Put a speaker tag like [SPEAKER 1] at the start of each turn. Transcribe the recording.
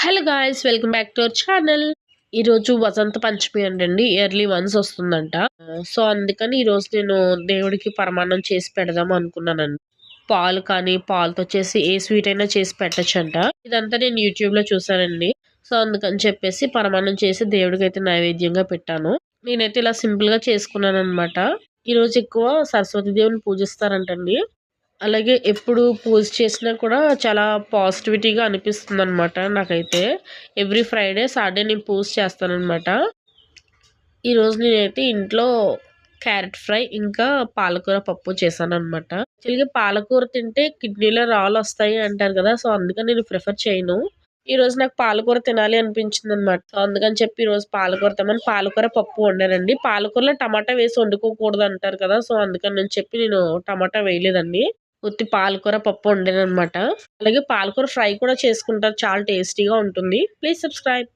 [SPEAKER 1] Hello guys, welcome back to our channel. ఈరోజు వసంత పంచమి అంటండి, yearly once వస్తుందంట. సో అందుకని ఈరోజు నేను దేవుడికి పరమాన్నం చేసి పెడదాం అనుకున్నానండి. పాలు కానీ పాలతో చేసి ఏ స్వీట్ అయినా చేసి పెట్టచ్చంట. ఇదంతా నేను యూట్యూబ్లో చూసానండి. సో అందుకని చెప్పేసి పరమాన్నం చేసి దేవుడికి అయితే నైవేద్యంగా పెట్టాను. నేనైతే ఇలా సింపుల్గా చేసుకున్నాను అనమాట. ఈరోజు ఎక్కువ సరస్వతి దేవుని పూజిస్తారంటండి. అలాగే ఎప్పుడు పూజ చేసినా కూడా చాలా పాజిటివిటీగా అనిపిస్తుందనమాట నాకైతే. ఎవ్రీ ఫ్రైడే, సాటర్డే నేను పూజ చేస్తాననమాట. ఈరోజు నేనైతే ఇంట్లో క్యారెట్ ఫ్రై ఇంకా పాలకూర పప్పు చేశాననమాట. యాక్చువల్‌గా పాలకూర తింటే కిడ్నీలో రాళ్ళొస్తాయి అంటారు కదా! సో అందుకని నేను ప్రిఫర్ చేయను. ఈరోజు నాకు పాలకూర తినాలి అనిపించిందనమాట. సో అందుకని చెప్పి ఈరోజు పాలకూర తెమ్మని పాలకూర పప్పు వండానండి. పాలకూరలో టమాటా వేసి వండుకోకూడదు అంటారు కదా! సో అందుకని చెప్పి నేను టమాటా వేయలేదండి. ఉత్తి పాలకూర పప్పు వండాననమాట. అలాగే పాలకూర ఫ్రై కూడా చేసుకుంటారు. చాలా టేస్టీగా ఉంటుంది. Please subscribe.